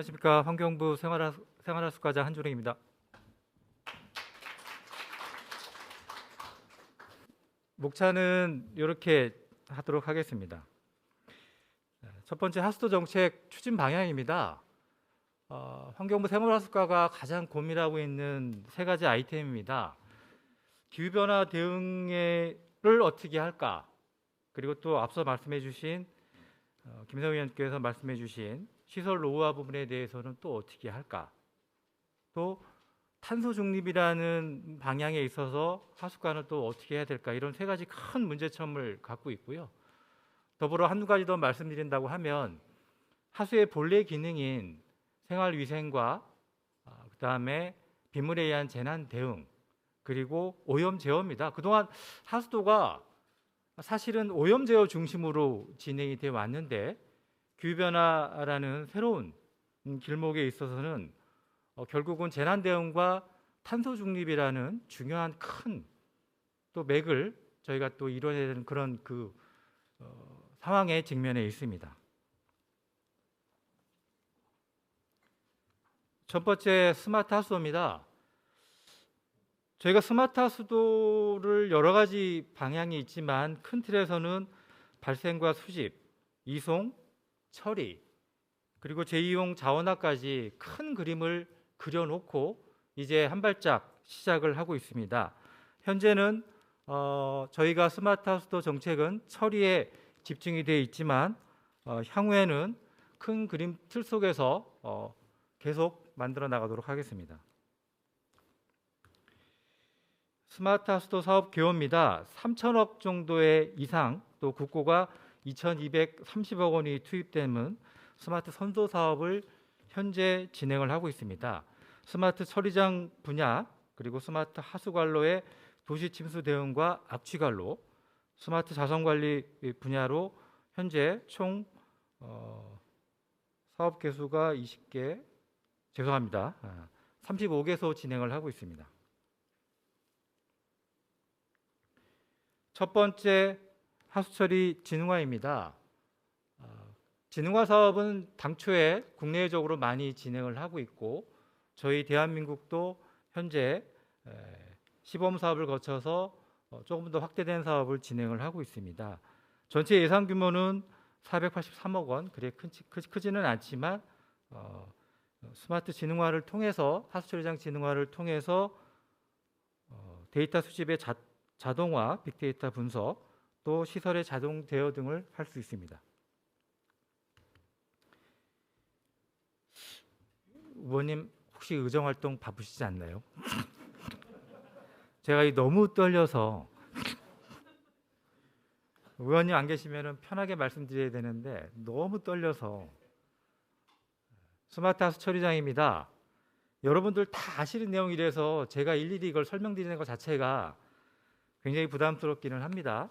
안녕하십니까. 환경부 생활하수과장 한준행입니다. 목차는 이렇게 하도록 하겠습니다. 첫 번째, 하수도 정책 추진 방향입니다. 환경부 생활하수과가 가장 고민하고 있는 세 가지 아이템입니다. 기후변화 대응을 어떻게 할까? 그리고 또 앞서 말씀해 주신 김성희 의원께서 말씀해 주신 시설 노후화 부분에 대해서는 또 어떻게 할까? 또 탄소 중립이라는 방향에 있어서 하수관을 또 어떻게 해야 될까? 이런 세 가지 큰 문제점을 갖고 있고요. 더불어 한두 가지 더 말씀드린다고 하면 하수의 본래 기능인 생활위생과 그다음에 빗물에 의한 재난 대응 그리고 오염 제어입니다. 그동안 하수도가 사실은 오염 제어 중심으로 진행이 되어 왔는데 기후변화라는 새로운 길목에 있어서는 결국은 재난 대응과 탄소 중립이라는 중요한 큰 또 맥을 저희가 또 이뤄내야 되는 그런 상황에 직면해 있습니다. 첫 번째, 스마트 하수도입니다. 저희가 스마트 하수도를 여러 가지 방향이 있지만 큰 틀에서는 발생과 수집, 이송, 처리, 그리고 재이용 자원화까지 큰 그림을 그려놓고 이제 한 발짝 시작을 하고 있습니다. 현재는 저희가 스마트 하수도 정책은 처리에 집중이 되어 있지만 향후에는 큰 그림 틀 속에서 계속 만들어 나가도록 하겠습니다. 스마트 하수도 사업 규모입니다. 3천억 정도의 이상 또 국고가 2,230억 원이 투입되는 스마트 선도 사업을 현재 진행을 하고 있습니다. 스마트 처리장 분야 그리고 스마트 하수관로의 도시 침수 대응과 악취관로, 스마트 자선관리 분야로 현재 총 사업 개수가 35개소 진행을 하고 있습니다. 첫 번째, 하수처리 진흥화입니다. 진흥화 사업은 당초에 국내적으로 많이 진행을 하고 있고 저희 대한민국도 현재 시범 사업을 거쳐서 조금 더 확대된 사업을 진행을 하고 있습니다. 전체 예산 규모는 483억 원, 그래 크지는 않지만 스마트 진흥화를 통해서 하수처리장 진흥화를 통해서 데이터 수집의 자동화, 빅데이터 분석, 또 시설의 자동 대여 등을 할 수 있습니다. 의원님 혹시 의정활동 바쁘시지 않나요? 제가 너무 떨려서 의원님 안 계시면 편하게 말씀드려야 되는데 너무 떨려서. 스마트 하수 처리장입니다. 여러분들 다 아시는 내용이라서 제가 일일이 이걸 설명드리는 것 자체가 굉장히 부담스럽기는 합니다.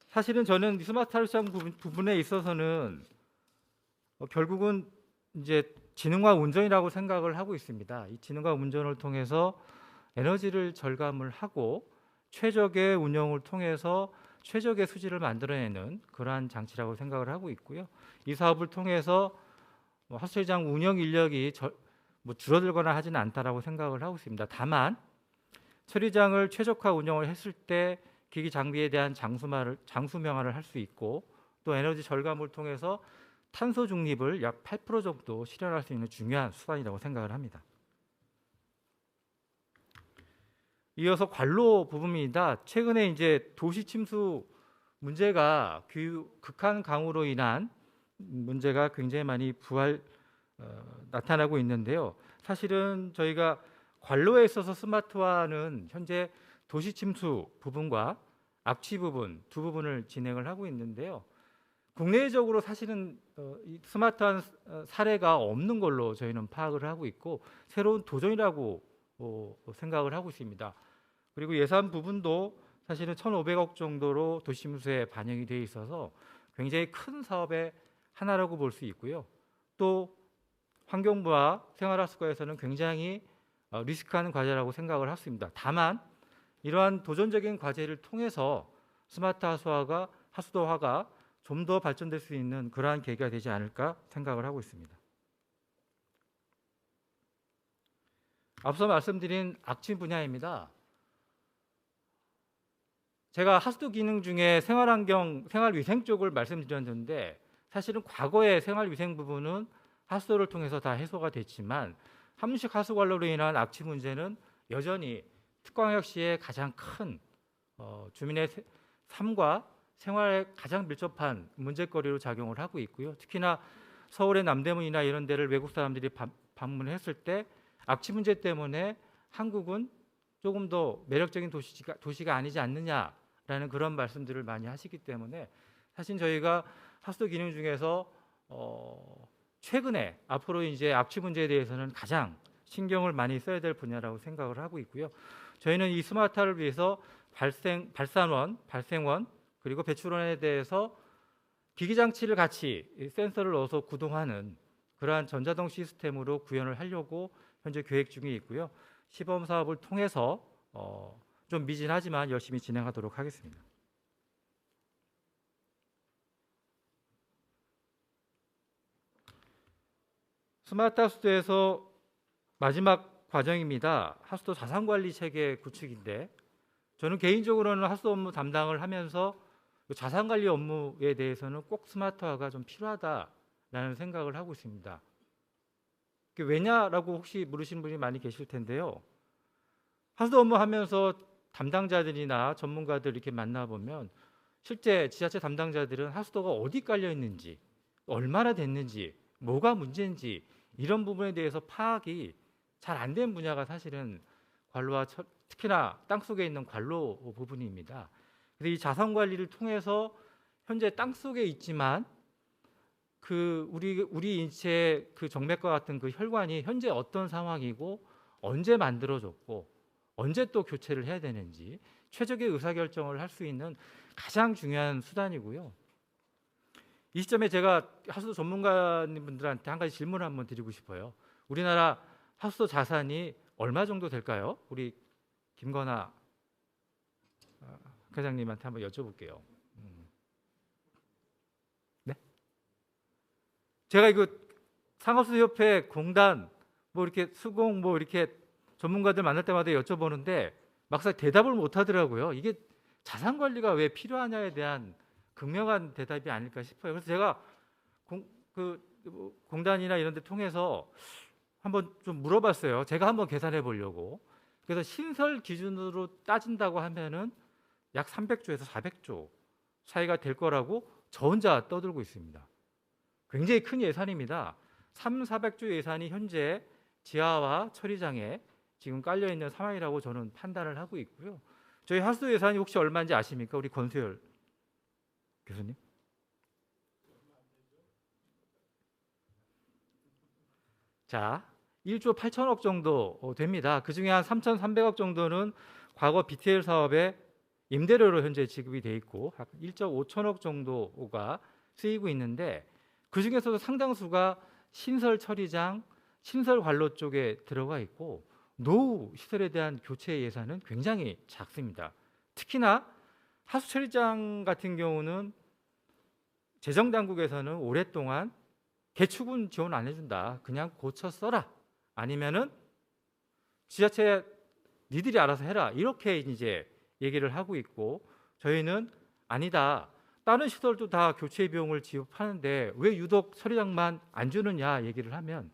사실은 저는 스마트 하수장 부분에 있어서는 결국은 이제 지능화 운전이라고 생각을 하고 있습니다. 이 지능화 운전을 통해서 에너지를 절감을 하고 최적의 운영을 통해서 최적의 수질을 만들어내는 그러한 장치라고 생각을 하고 있고요. 이 사업을 통해서 하수처리장 운영 인력이 줄어들거나 하지는 않다라고 생각을 하고 있습니다. 다만 처리장을 최적화 운영을 했을 때 기기 장비에 대한 장수명화를 할 수 있고 또 에너지 절감을 통해서 탄소 중립을 약 8% 정도 실현할 수 있는 중요한 수단이라고 생각을 합니다. 이어서 관로 부분입니다. 최근에 이제 도시 침수 문제가 극한 강우로 인한 문제가 굉장히 많이 나타나고 있는데요. 사실은 저희가 관로에 있어서 스마트화는 현재 도시 침수 부분과 악취 부분 두 부분을 진행을 하고 있는데요. 국내적으로 사실은 스마트한 사례가 없는 걸로 저희는 파악을 하고 있고 새로운 도전이라고 생각을 하고 있습니다. 그리고 예산 부분도 사실은 1,500억 정도로 도시침수에 반영이 되어 있어서 굉장히 큰 사업의 하나라고 볼 수 있고요. 또 환경부와 생활하수과에서는 굉장히 리스크한 과제라고 생각을 했습니다. 다만 이러한 도전적인 과제를 통해서 스마트 하수도화가 좀 더 발전될 수 있는 그러한 계기가 되지 않을까 생각을 하고 있습니다. 앞서 말씀드린 악취 분야입니다. 제가 하수도 기능 중에 생활환경, 생활위생 쪽을 말씀드렸는데 사실은 과거의 생활위생 부분은 하수도를 통해서 다 해소가 됐지만 함유식 하수 관로로 인한 악취 문제는 여전히 특광역시의 가장 큰 주민의 삶과 생활에 가장 밀접한 문제거리로 작용을 하고 있고요. 특히나 서울의 남대문이나 이런 데를 외국 사람들이 방문했을 때 악취 문제 때문에 한국은 조금 더 매력적인 도시가 아니지 않느냐라는 그런 말씀들을 많이 하시기 때문에 사실 저희가 하수도 기능 중에서 최근에 앞으로 이제 악취 문제에 대해서는 가장 신경을 많이 써야 될 분야라고 생각을 하고 있고요. 저희는 이 스마트화를 위해서 발산원, 발생원 그리고 배출원에 대해서 기기 장치를 같이 센서를 넣어서 구동하는 그러한 전자동 시스템으로 구현을 하려고 현재 계획 중에 있고요. 시범 사업을 통해서 좀 미진하지만 열심히 진행하도록 하겠습니다. 스마트 하수도에서 마지막 과정입니다. 하수도 자산관리 체계 구축인데 저는 개인적으로는 하수도 업무 담당을 하면서 자산관리 업무에 대해서는 꼭 스마트화가 좀 필요하다라는 생각을 하고 있습니다. 왜냐라고 혹시 물으시는 분이 많이 계실 텐데요. 하수도 업무 하면서 담당자들이나 전문가들 이렇게 만나보면 실제 지자체 담당자들은 하수도가 어디 깔려 있는지, 얼마나 됐는지, 뭐가 문제인지 이런 부분에 대해서 파악이 잘 안 된 분야가 사실은 관로와 특히나 땅속에 있는 관로 부분입니다. 그래서 이 자산 관리를 통해서 현재 땅속에 있지만 그 우리 인체의 그 정맥과 같은 그 혈관이 현재 어떤 상황이고 언제 만들어졌고 언제 또 교체를 해야 되는지 최적의 의사결정을 할 수 있는 가장 중요한 수단이고요. 이 시점에 제가 하수도 전문가분들한테 한 가지 질문을 한번 드리고 싶어요. 우리나라 하수도 자산이 얼마 정도 될까요? 우리 김건아 회장님한테 한번 여쭤볼게요. 네? 제가 이거 상업수협회 공단 뭐 이렇게 수공 뭐 이렇게 전문가들 만날 때마다 여쭤보는데 막상 대답을 못 하더라고요. 이게 자산 관리가 왜 필요하냐에 대한 극명한 대답이 아닐까 싶어요. 그래서 제가 공단이나 이런 데 통해서 한번 좀 물어봤어요. 제가 한번 계산해 보려고. 그래서 신설 기준으로 따진다고 하면은 약 300조에서 400조 차이가 될 거라고 저 혼자 떠들고 있습니다. 굉장히 큰 예산입니다. 400조 예산이 현재 지하와 처리장에 지금 깔려 있는 상황이라고 저는 판단을 하고 있고요. 저희 하수도 예산이 혹시 얼마인지 아십니까? 우리 권수열 교수님. 자, 1조 8천억 정도 됩니다. 그중에 한 3,300억 정도는 과거 BTL 사업에 임대료로 현재 지급이 돼 있고 1조 5천억 정도가 쓰이고 있는데 그중에서도 상당수가 신설 처리장, 신설 관로 쪽에 들어가 있고 노후 시설에 대한 교체 예산은 굉장히 작습니다. 특히나 하수 처리장 같은 경우는 재정당국에서는 오랫동안 개축은 지원 안 해준다. 그냥 고쳐 써라. 아니면은 지자체 니들이 알아서 해라. 이렇게 이제 얘기를 하고 있고 저희는 아니다. 다른 시설도 다 교체 비용을 지급하는데 왜 유독 처리장만 안 주느냐 얘기를 하면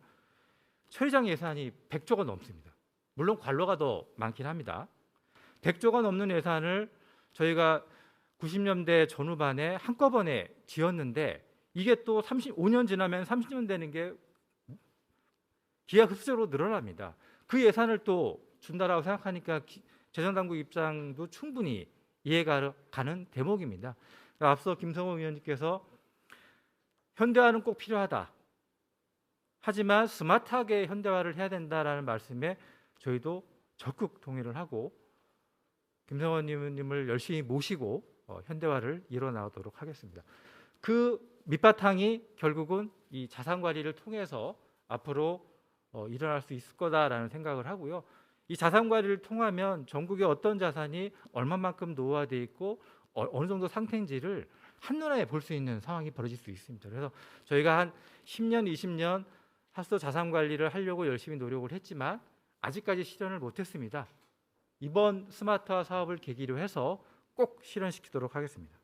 처리장 예산이 100조가 넘습니다. 물론 관로가 더 많긴 합니다. 100조가 넘는 예산을 저희가 90년대 전후반에 한꺼번에 지었는데 이게 또 35년 지나면 30년 되는 게 기하급수적으로 늘어납니다. 그 예산을 또 준다라고 생각하니까 재정당국 입장도 충분히 이해가 가는 대목입니다. 앞서 김성호 의원님께서 현대화는 꼭 필요하다. 하지만 스마트하게 현대화를 해야 된다라는 말씀에 저희도 적극 동의를 하고 김성호 의원님을 열심히 모시고 현대화를 이뤄나가도록 하겠습니다. 그 밑바탕이 결국은 이 자산 관리를 통해서 앞으로 일어날 수 있을 거다라는 생각을 하고요. 이 자산 관리를 통하면 전국의 어떤 자산이 얼마만큼 노후화되어 있고 어느 정도 상태인지를 한눈에 볼 수 있는 상황이 벌어질 수 있습니다. 그래서 저희가 한 10년, 20년 하수도 자산 관리를 하려고 열심히 노력을 했지만 아직까지 실현을 못했습니다. 이번 스마트화 사업을 계기로 해서 꼭 실현시키도록 하겠습니다.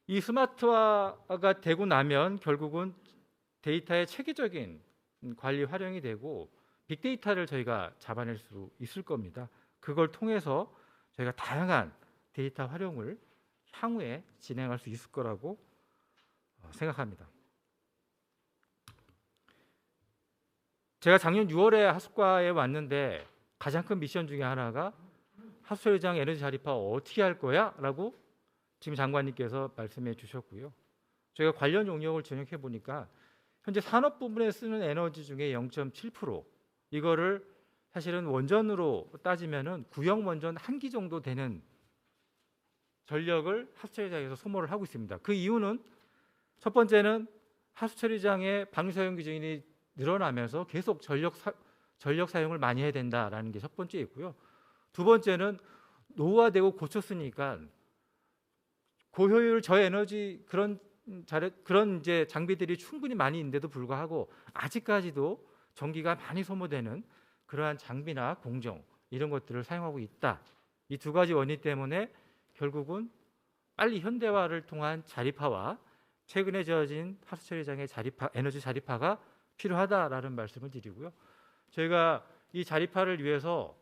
이 스마트화가 되고 나면 결국은 데이터의 체계적인 관리 활용이 되고 빅데이터를 저희가 잡아낼 수 있을 겁니다. 그걸 통해서 저희가 다양한 데이터 활용을 향후에 진행할 수 있을 거라고 생각합니다. 제가 작년 6월에 하숙과에 왔는데 가장 큰 미션 중에 하나가 하수처리장 에너지 자립화 어떻게 할 거야? 라고 지금 장관님께서 말씀해 주셨고요. 저희가 관련 용역을 전역해 보니까 현재 산업 부분에 쓰는 에너지 중에 0.7% 이거를 사실은 원전으로 따지면은 구형 원전 1기 정도 되는 전력을 하수처리장에서 소모를 하고 있습니다. 그 이유는 첫 번째는 하수처리장의 방사용 규정이 늘어나면서 계속 전력 사용을 많이 해야 된다라는 게 첫 번째 있고요. 두 번째는 노후화되고 고쳤으니까 고효율 저에너지 그런 이제 장비들이 충분히 많이 있는데도 불구하고 아직까지도 전기가 많이 소모되는 그러한 장비나 공정 이런 것들을 사용하고 있다. 이 두 가지 원인 때문에 결국은 빨리 현대화를 통한 자립화와 최근에 지어진 하수처리장의 에너지 자립화가 필요하다라는 말씀을 드리고요. 저희가 이 자립화를 위해서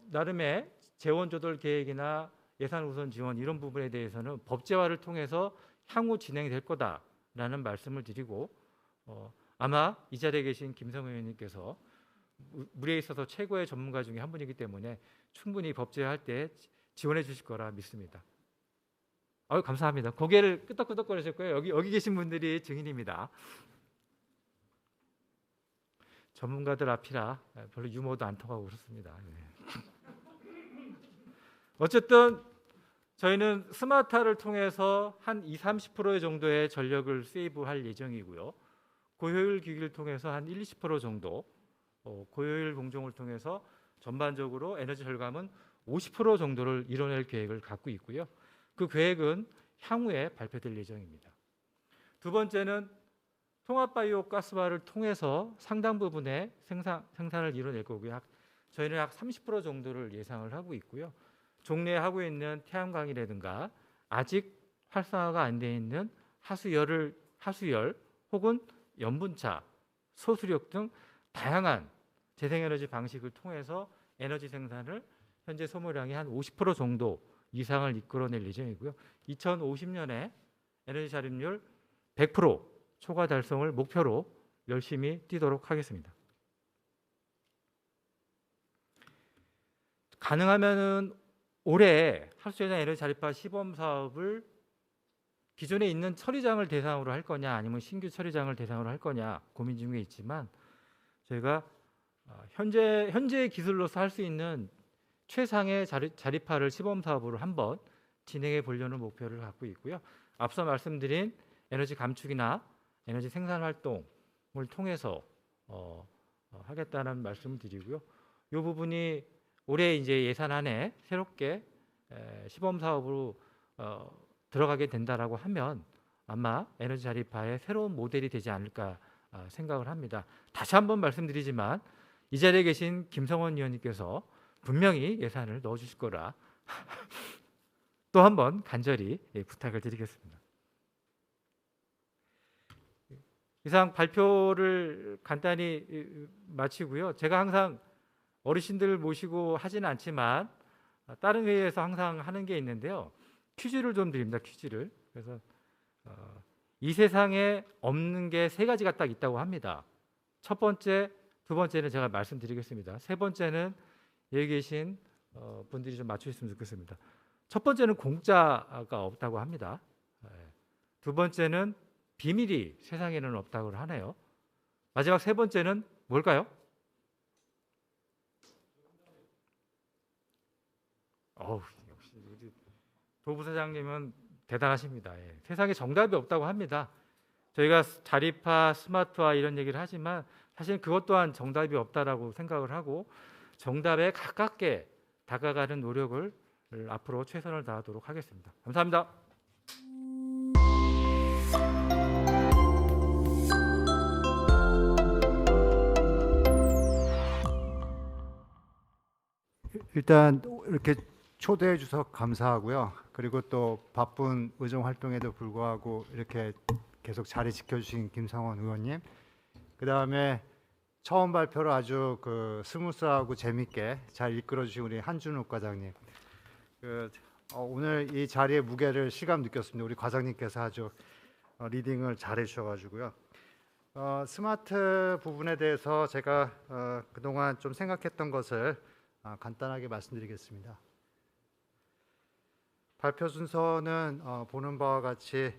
나름의 재원 조달 계획이나 예산 우선 지원 이런 부분에 대해서는 법제화를 통해서 향후 진행될 거다라는 말씀을 드리고 아마 이 자리에 계신 김성호 의원님께서 물에 있어서 최고의 전문가 중에 한 분이기 때문에 충분히 법제화할 때 지원해 주실 거라 믿습니다. 감사합니다. 고개를 끄덕끄덕거리실 거예요. 여기 계신 분들이 증인입니다. 전문가들 앞이라 별로 유머도 안 통하고 그렇습니다. 어쨌든 저희는 스마트화를 통해서 한 20-30% 정도의 전력을 세이브할 예정이고요. 고효율 기기를 통해서 한 1-20% 정도, 고효율 공정을 통해서 전반적으로 에너지 절감은 50% 정도를 이뤄낼 계획을 갖고 있고요. 그 계획은 향후에 발표될 예정입니다. 두 번째는 통합바이오 가스화를 통해서 상당 부분의 생산을 이뤄낼 거고요. 저희는 약 30% 정도를 예상을 하고 있고요. 종래에 하고 있는 태양광이라든가 아직 활성화가 안 돼 있는 하수열 혹은 염분차, 소수력 등 다양한 재생에너지 방식을 통해서 에너지 생산을 현재 소모량의 한 50% 정도 이상을 이끌어낼 예정이고요. 2050년에 에너지 자립률 100% 초과 달성을 목표로 열심히 뛰도록 하겠습니다. 가능하면은 올해 하수처리장 에너지 자립화 시범 사업을 기존에 있는 처리장을 대상으로 할 거냐 아니면 신규 처리장을 대상으로 할 거냐 고민 중에 있지만 저희가 현재의 기술로서 할 수 있는 최상의 자립화를 시범 사업으로 한번 진행해 보려는 목표를 갖고 있고요. 앞서 말씀드린 에너지 감축이나 에너지 생산 활동을 통해서 하겠다는 말씀을 드리고요. 이 부분이 올해 이제 예산안에 새롭게 시범 사업으로 들어가게 된다라고 하면 아마 에너지 자립화의 새로운 모델이 되지 않을까 생각을 합니다. 다시 한번 말씀드리지만 이 자리에 계신 김성원 의원님께서 분명히 예산을 넣어주실 거라 또 한번 간절히 부탁을 드리겠습니다. 이상 발표를 간단히 마치고요. 제가 항상 어르신들 모시고 하지는 않지만 다른 회의에서 항상 하는 게 있는데요. 퀴즈를 좀 드립니다. 퀴즈를. 그래서 이 세상에 없는 게 3가지가 딱 있다고 합니다. 첫 번째, 두 번째는 제가 말씀드리겠습니다. 세 번째는 여기 계신 분들이 좀 맞추셨으면 좋겠습니다. 첫 번째는 공짜가 없다고 합니다. 두 번째는 비밀이 세상에는 없다고 하네요. 마지막 세 번째는 뭘까요? 역시 우리 도부사장님은 대단하십니다. 세상에 정답이 없다고 합니다. 저희가 자립화, 스마트화 이런 얘기를 하지만 사실 그것 또한 정답이 없다라고 생각을 하고 정답에 가깝게 다가가는 노력을 앞으로 최선을 다하도록 하겠습니다. 감사합니다. 일단 이렇게 초대해 주셔서 감사하고요. 그리고 또 바쁜 의정 활동에도 불구하고 이렇게 계속 자리 지켜주신 김상원 의원님, 그 다음에 처음 발표를 아주 스무스하고 재밌게 잘 이끌어 주신 우리 한준욱 과장님, 오늘 이 자리의 무게를 실감 느꼈습니다. 우리 과장님께서 아주 리딩을 잘해 주셔가지고요. 스마트 부분에 대해서 제가 그동안 좀 생각했던 것을 간단하게 말씀드리겠습니다. 발표 순서는 보는 바와 같이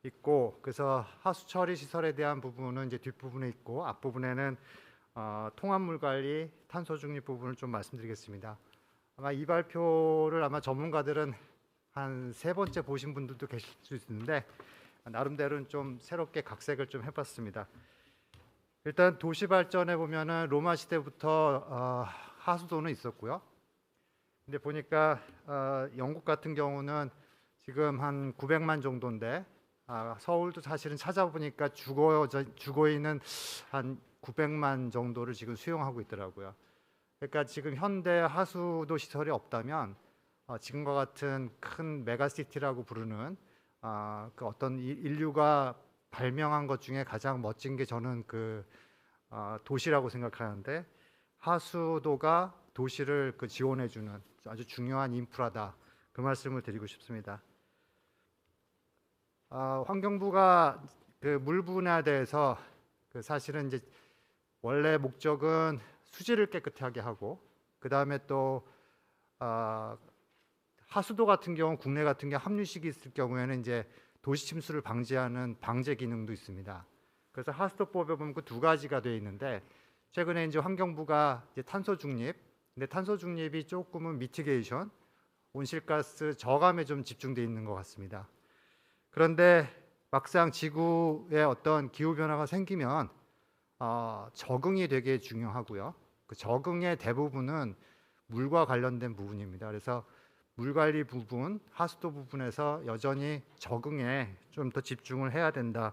있고, 그래서 하수 처리 시설에 대한 부분은 이제 뒷부분에 있고, 앞부분에는 통합물 관리, 탄소 중립 부분을 좀 말씀드리겠습니다. 아마 이 발표를 아마 전문가들은 한 3번째 보신 분들도 계실 수 있는데, 나름대로는 좀 새롭게 각색을 좀 해봤습니다. 일단 도시 발전에 보면은 로마 시대부터 하수도는 있었고요. 근데 보니까 영국 같은 경우는 지금 한 900만 정도인데, 서울도 사실은 찾아보니까 죽어 있는 한 900만 정도를 지금 수용하고 있더라고요. 그러니까 지금 현대 하수도 시설이 없다면 지금과 같은 큰 메가시티라고 부르는 그 어떤 인류가 발명한 것 중에 가장 멋진 게 저는 도시라고 생각하는데, 하수도가 도시를 지원해주는 아주 중요한 인프라다, 그 말씀을 드리고 싶습니다. 환경부가 물 분야에 대해서 사실은 이제 원래 목적은 수질을 깨끗하게 하고, 그 다음에 또 하수도 같은 경우, 국내 같은 경우 함유식이 있을 경우에는 이제 도시 침수를 방지하는 방제 기능도 있습니다. 그래서 하수도법에 보면 그 2가지가 되어 있는데, 최근에 이제 환경부가 이제 탄소 중립, 근데 탄소 중립이 조금은 미티게이션, 온실가스 저감에 좀 집중되어 있는 것 같습니다. 그런데 막상 지구에 어떤 기후 변화가 생기면 적응이 되게 중요하고요. 그 적응의 대부분은 물과 관련된 부분입니다. 그래서 물 관리 부분, 하수도 부분에서 여전히 적응에 좀 더 집중을 해야 된다.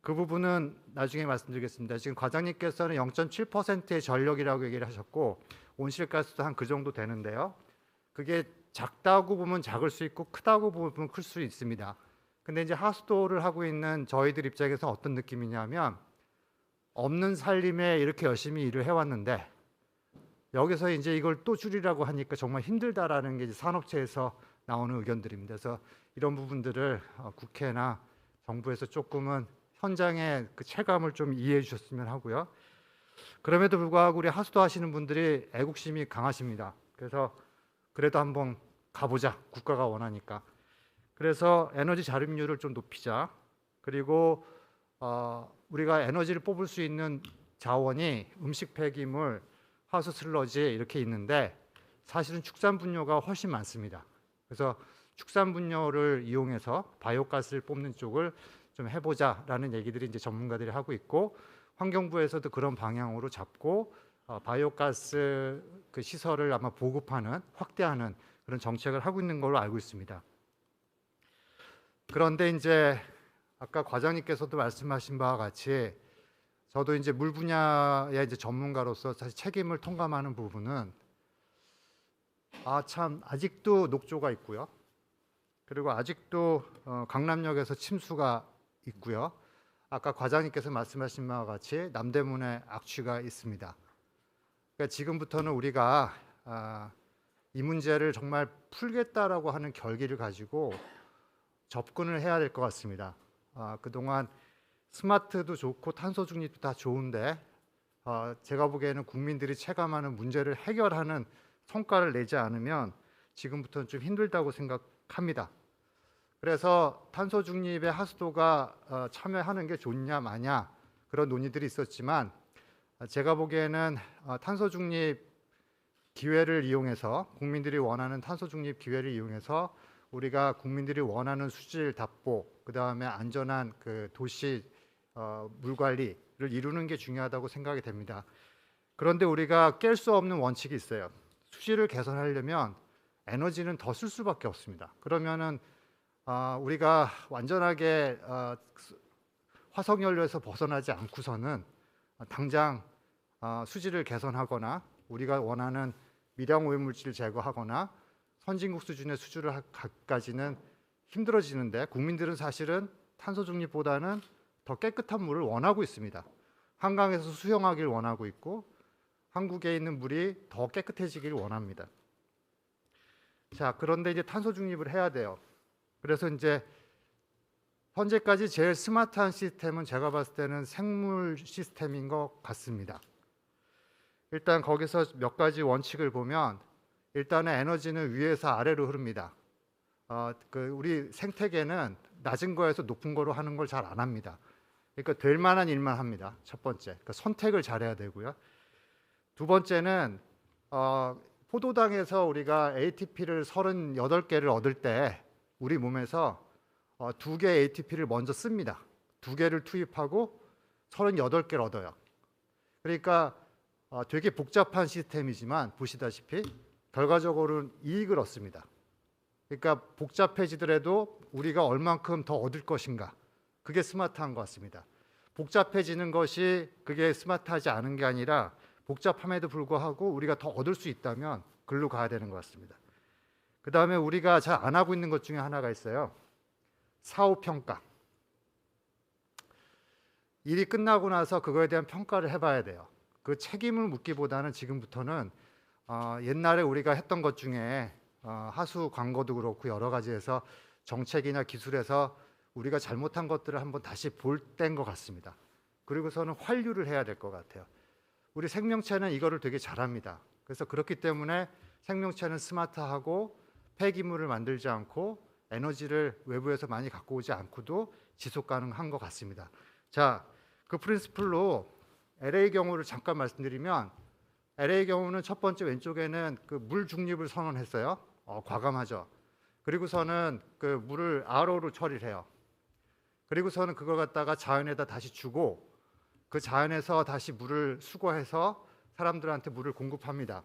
그 부분은 나중에 말씀드리겠습니다. 지금 과장님께서는 0.7%의 전력이라고 얘기를 하셨고, 온실가스도 한 그 정도 되는데요. 그게 작다고 보면 작을 수 있고 크다고 보면 클 수 있습니다. 근데 이제 하수도를 하고 있는 저희들 입장에서 어떤 느낌이냐면, 없는 살림에 이렇게 열심히 일을 해왔는데 여기서 이제 이걸 또 줄이라고 하니까 정말 힘들다라는 게 이제 산업체에서 나오는 의견들입니다. 그래서 이런 부분들을 국회나 정부에서 조금은 현장의 그 체감을 좀 이해해 주셨으면 하고요. 그럼에도 불구하고 우리 하수도 하시는 분들이 애국심이 강하십니다. 그래서 그래도 한번 가보자, 국가가 원하니까. 그래서 에너지 자립률을 좀 높이자. 그리고 우리가 에너지를 뽑을 수 있는 자원이 음식 폐기물, 하수 슬러지 이렇게 있는데, 사실은 축산 분뇨가 훨씬 많습니다. 그래서 축산 분뇨를 이용해서 바이오가스를 뽑는 쪽을 좀 해보자라는 얘기들이 이제 전문가들이 하고 있고, 환경부에서도 그런 방향으로 잡고 바이오가스 그 시설을 아마 보급하는, 확대하는 그런 정책을 하고 있는 걸로 알고 있습니다. 그런데 이제 아까 과장님께서도 말씀하신 바와 같이 저도 이제 물 분야의 이제 전문가로서 사실 책임을 통감하는 부분은 참 아직도 녹조가 있고요. 그리고 아직도 강남역에서 침수가 있고요. 아까 과장님께서 말씀하신 바와 같이 남대문에 악취가 있습니다. 그러니까 지금부터는 우리가 이 문제를 정말 풀겠다라고 하는 결기를 가지고 접근을 해야 될 것 같습니다. 그동안 스마트도 좋고 탄소 중립도 다 좋은데 제가 보기에는 국민들이 체감하는 문제를 해결하는 성과를 내지 않으면 지금부터는 좀 힘들다고 생각합니다. 그래서 탄소 중립에 하수도가 참여하는 게 좋냐 마냐 그런 논의들이 있었지만, 제가 보기에는 탄소 중립 기회를 이용해서, 국민들이 원하는 탄소 중립 기회를 이용해서 우리가 국민들이 원하는 수질 답보, 그 다음에 안전한 그 도시 물 관리를 이루는 게 중요하다고 생각이 됩니다. 그런데 우리가 깰 수 없는 원칙이 있어요. 수질을 개선하려면 에너지는 더 쓸 수밖에 없습니다. 그러면은 우리가 완전하게 화석연료에서 벗어나지 않고서는 당장 수질을 개선하거나 우리가 원하는 미량 오염물질을 제거하거나 선진국 수준의 수주를 하기까지는 힘들어지는데 국민들은 사실은 탄소 중립보다는 더 깨끗한 물을 원하고 있습니다. 한강에서 수영하길 원하고 있고 한국에 있는 물이 더 깨끗해지길 원합니다. 자, 그런데 이제 탄소 중립을 해야 돼요. 그래서 이제 현재까지 제일 스마트한 시스템은 제가 봤을 때는 생물 시스템인 것 같습니다. 일단 거기서 몇 가지 원칙을 보면 일단은 에너지는 위에서 아래로 흐릅니다. 우리 생태계는 낮은 거에서 높은 거로 하는 걸 잘 안 합니다. 그러니까 될 만한 일만 합니다. 첫 번째, 그러니까 선택을 잘해야 되고요. 두 번째는 포도당에서 우리가 ATP를 38개를 얻을 때 우리 몸에서 2개 ATP를 먼저 씁니다. 2개를 투입하고 38개를 얻어요. 그러니까 되게 복잡한 시스템이지만 보시다시피 결과적으로는 이익을 얻습니다. 그러니까 복잡해지더라도 우리가 얼만큼 더 얻을 것인가, 그게 스마트한 것 같습니다. 복잡해지는 것이 그게 스마트하지 않은 게 아니라 복잡함에도 불구하고 우리가 더 얻을 수 있다면 글로 가야 되는 것 같습니다. 그 다음에 우리가 잘 안 하고 있는 것 중에 하나가 있어요. 사후평가. 일이 끝나고 나서 그거에 대한 평가를 해봐야 돼요. 그 책임을 묻기보다는 지금부터는 옛날에 우리가 했던 것 중에 하수 광고도 그렇고 여러 가지에서 정책이나 기술에서 우리가 잘못한 것들을 한번 다시 볼 때인 것 같습니다. 그리고서는 환류를 해야 될 것 같아요. 우리 생명체는 이거를 되게 잘합니다. 그래서 그렇기 때문에 생명체는 스마트하고 폐기물을 만들지 않고 에너지를 외부에서 많이 갖고 오지 않고도 지속 가능한 것 같습니다. 자, 그 프린시플로 LA 경우를 잠깐 말씀드리면 LA 경우는 첫 번째 왼쪽에는 그 물 중립을 선언했어요. 과감하죠. 그리고서는 그 물을 RO로 처리를 해요. 그리고서는 그걸 갖다가 자연에다 다시 주고 그 자연에서 다시 물을 수거해서 사람들한테 물을 공급합니다.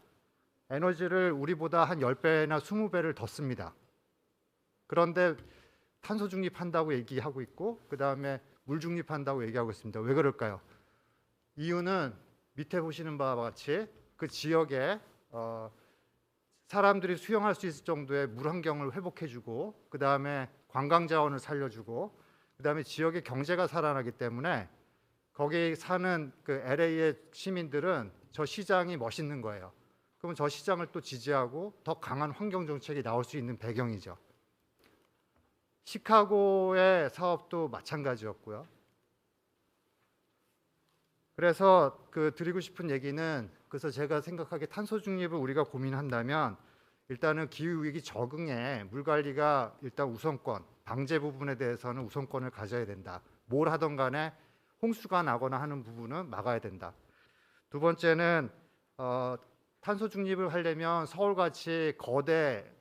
에너지를 우리보다 한 10배나 20배를 더 씁니다. 그런데 탄소 중립한다고 얘기하고 있고 그 다음에 물 중립한다고 얘기하고 있습니다. 왜 그럴까요? 이유는 밑에 보시는 바와 같이 그 지역에 사람들이 수영할 수 있을 정도의 물 환경을 회복해주고 그 다음에 관광 자원을 살려주고 그 다음에 지역의 경제가 살아나기 때문에 거기 사는 그 LA의 시민들은 저 시장이 멋있는 거예요. 그러면 저 시장을 또 지지하고 더 강한 환경 정책이 나올 수 있는 배경이죠. 시카고의 사업도 마찬가지였고요. 그래서 그 드리고 싶은 얘기는 그래서 제가 생각하기에 탄소 중립을 우리가 고민한다면 일단은 기후 위기 적응에 물 관리가 일단 우선권, 방제 부분에 대해서는 우선권을 가져야 된다. 뭘 하던 간에 홍수가 나거나 하는 부분은 막아야 된다. 두 번째는 탄소 중립을 하려면 서울같이 거대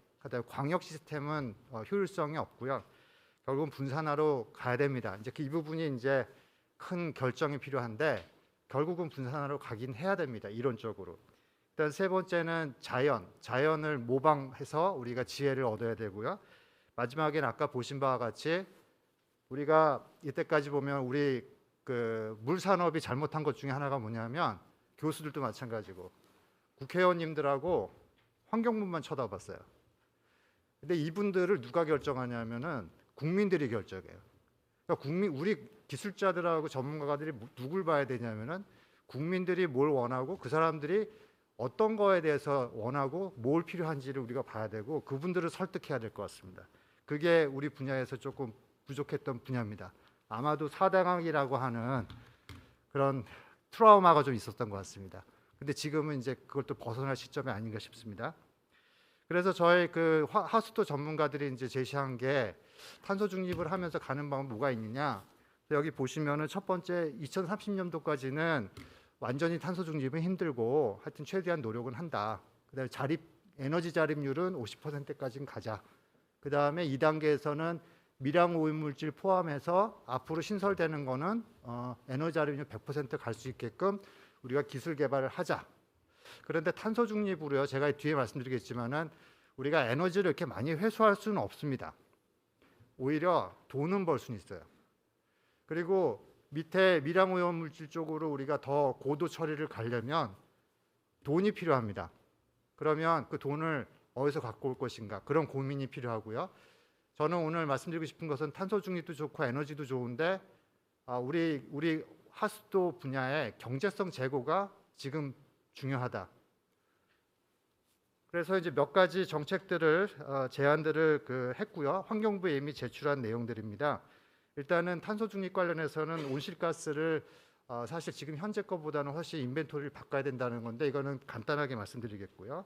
광역 시스템은 효율성이 없고요. 결국은 분산화로 가야 됩니다. 이제 이 부분이 이제 큰 결정이 필요한데 결국은 분산화로 가긴 해야 됩니다. 이론적으로. 일단 세 번째는 자연을 모방해서 우리가 지혜를 얻어야 되고요. 마지막에는 아까 보신 바와 같이 우리가 이때까지 보면 우리 그 물산업이 잘못한 것 중에 하나가 뭐냐면 교수들도 마찬가지고 국회의원님들하고 환경부만 쳐다봤어요. 근데 이분들을 누가 결정하냐면은 국민들이 결정해요. 그러니까 우리 기술자들하고 전문가들이 누굴 봐야 되냐면은 국민들이 뭘 원하고 그 사람들이 어떤 거에 대해서 원하고 뭘 필요한지를 우리가 봐야 되고 그분들을 설득해야 될 것 같습니다. 그게 우리 분야에서 조금 부족했던 분야입니다. 아마도 4대강이라고 하는 그런 트라우마가 좀 있었던 것 같습니다. 근데 지금은 이제 그걸 또 벗어날 시점이 아닌가 싶습니다. 그래서 저희 그 하수도 전문가들이 이제 제시한 게 탄소 중립을 하면서 가는 방법 뭐가 있느냐. 여기 보시면은 첫 번째 2030년도까지는 완전히 탄소 중립은 힘들고 하여튼 최대한 노력은 한다. 그다음에 에너지 자립률은 50%까지는 가자. 그다음에 2단계에서는 미량 오염물질 포함해서 앞으로 신설되는 거는 에너지 자립률 100% 갈 수 있게끔 우리가 기술 개발을 하자. 그런데 탄소 중립으로요. 제가 뒤에 말씀드리겠지만은 우리가 에너지를 이렇게 많이 회수할 수는 없습니다. 오히려 돈은 벌 수는 있어요. 그리고 밑에 미량 오염물질 쪽으로 우리가 더 고도 처리를 가려면 돈이 필요합니다. 그러면 그 돈을 어디서 갖고 올 것인가? 그런 고민이 필요하고요. 저는 오늘 말씀드리고 싶은 것은 탄소 중립도 좋고 에너지도 좋은데 우리 하수도 분야의 경제성 제고가 지금 중요하다. 그래서 이제 몇 가지 정책들을 제안들을 했고요. 환경부에 이미 제출한 내용들입니다. 일단은 탄소 중립 관련해서는 온실가스를 사실 지금 현재 것보다는 훨씬 인벤토리를 바꿔야 된다는 건데 이거는 간단하게 말씀드리겠고요.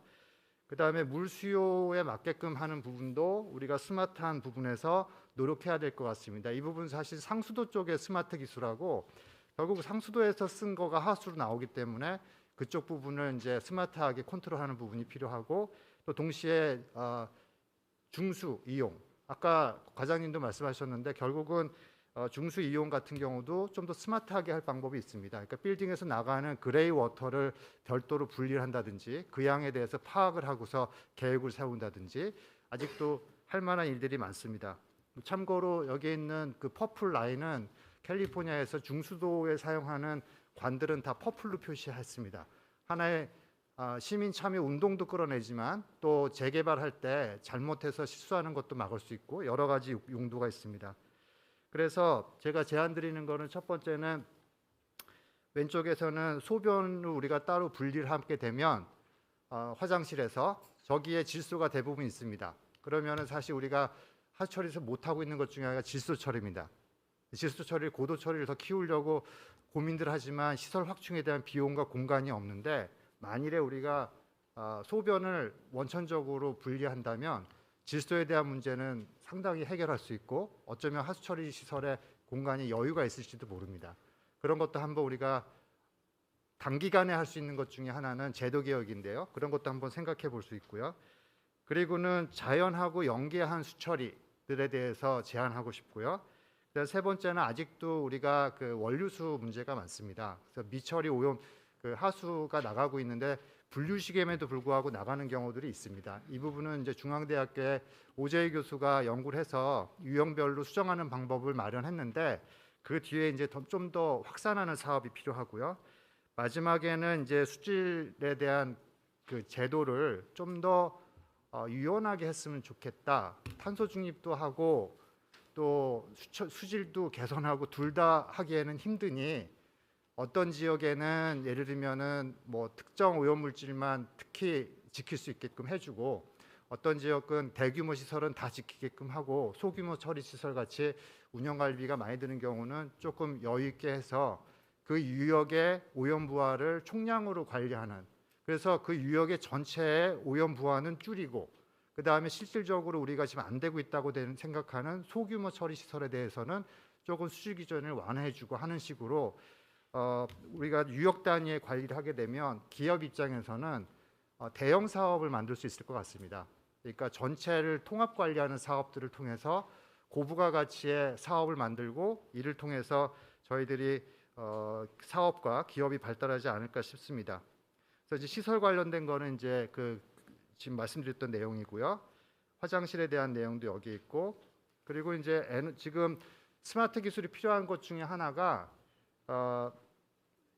그 다음에 물 수요에 맞게끔 하는 부분도 우리가 스마트한 부분에서 노력해야 될 것 같습니다. 이 부분 사실 상수도 쪽의 스마트 기술하고 결국 상수도에서 쓴 거가 하수로 나오기 때문에 그쪽 부분을 이제 스마트하게 컨트롤하는 부분이 필요하고 또 동시에 중수 이용 아까 과장님도 말씀하셨는데 결국은 중수 이용 같은 경우도 좀 더 스마트하게 할 방법이 있습니다. 그러니까 빌딩에서 나가는 그레이 워터를 별도로 분리를 한다든지 그 양에 대해서 파악을 하고서 계획을 세운다든지 아직도 할 만한 일들이 많습니다. 참고로 여기 있는 그 퍼플 라인은 캘리포니아에서 중수도에 사용하는 관들은 다 퍼플로 표시했습니다. 하나의 시민 참여 운동도 끌어내지만 또 재개발할 때 잘못해서 실수하는 것도 막을 수 있고 여러 가지 용도가 있습니다. 그래서 제가 제안드리는 거는 첫 번째는 왼쪽에서는 소변을 우리가 따로 분리를 하게 되면 화장실에서 저기에 질소가 대부분 있습니다. 그러면은 사실 우리가 하수 처리에서 못 하고 있는 것 중에 하나가 질소 처리입니다. 질소 처리를 고도 처리를 더 키우려고 고민들 하지만 시설 확충에 대한 비용과 공간이 없는데 만일에 우리가 소변을 원천적으로 분리한다면 질소에 대한 문제는 상당히 해결할 수 있고 어쩌면 하수 처리 시설에 공간이 여유가 있을지도 모릅니다. 그런 것도 한번 우리가 단기간에 할 수 있는 것 중에 하나는 제도 개혁인데요. 그런 것도 한번 생각해 볼 수 있고요. 그리고는 자연하고 연계한 수처리들에 대해서 제안하고 싶고요. 세 번째는 아직도 우리가 그 원류수 문제가 많습니다. 그래서 미처리 오염 그 하수가 나가고 있는데 분류식임에도 불구하고 나가는 경우들이 있습니다. 이 부분은 이제 중앙대학교의 오재희 교수가 연구를 해서 유형별로 수정하는 방법을 마련했는데 그 뒤에 이제 좀 더 확산하는 사업이 필요하고요. 마지막에는 이제 수질에 대한 그 제도를 좀 더 유연하게 했으면 좋겠다. 탄소 중립도 하고 또 수질도 개선하고 둘 다 하기에는 힘드니 어떤 지역에는 예를 들면은 뭐 특정 오염 물질만 특히 지킬 수 있게끔 해주고 어떤 지역은 대규모 시설은 다 지키게끔 하고 소규모 처리 시설 같이 운영 관리비가 많이 드는 경우는 조금 여유 있게 해서 그 유역의 오염 부하를 총량으로 관리하는 그래서 그 유역의 전체의 오염 부하는 줄이고 그 다음에 실질적으로 우리가 지금 안 되고 있다고 생각하는 소규모 처리 시설에 대해서는 조금 수질 기준을 완화해주고 하는 식으로 우리가 유역 단위의 관리를 하게 되면 기업 입장에서는 대형 사업을 만들 수 있을 것 같습니다. 그러니까 전체를 통합 관리하는 사업들을 통해서 고부가 가치의 사업을 만들고 이를 통해서 저희들이 사업과 기업이 발달하지 않을까 싶습니다. 그래서 이제 시설 관련된 거는 이제 그 지금 말씀드렸던 내용이고요. 화장실에 대한 내용도 여기 있고 그리고 이제 지금 스마트 기술이 필요한 것 중에 하나가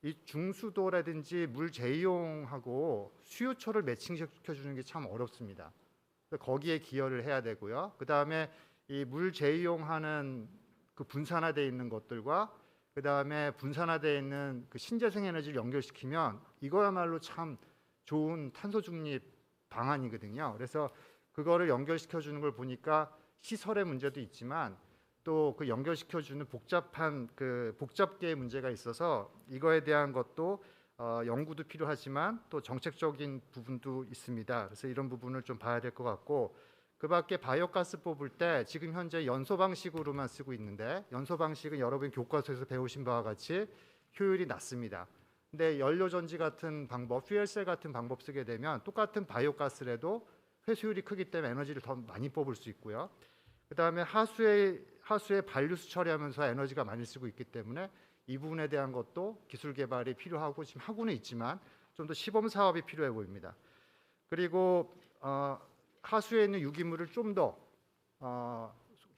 이 중수도라든지 물 재이용하고 수요처를 매칭시켜 주는 게 참 어렵습니다. 거기에 기여를 해야 되고요. 그 다음에 이 물 재이용하는 그 분산화되어 있는 것들과 그 다음에 분산화되어 있는 그 신재생 에너지를 연결시키면 이거야말로 참 좋은 탄소 중립 방안이거든요. 그래서 그거를 연결시켜 주는 걸 보니까 시설의 문제도 있지만 또 그 연결시켜 주는 복잡한 그 복잡계의 문제가 있어서 이거에 대한 것도 연구도 필요하지만 또 정책적인 부분도 있습니다. 그래서 이런 부분을 좀 봐야 될 것 같고 그밖에 바이오가스 뽑을 때 지금 현재 연소 방식으로만 쓰고 있는데 연소 방식은 여러분 교과서에서 배우신 바와 같이 효율이 낮습니다. 근데 연료전지 같은 방법, 퓨엘셀 같은 방법 쓰게 되면 똑같은 바이오가스라도 회수율이 크기 때문에 에너지를 더 많이 뽑을 수 있고요. 그 다음에 하수에 반류수 처리하면서 에너지가 많이 쓰고 있기 때문에 이 부분에 대한 것도 기술 개발이 필요하고 지금 하고는 있지만 좀 더 시범 사업이 필요해 보입니다. 그리고 하수에 있는 유기물을 좀 더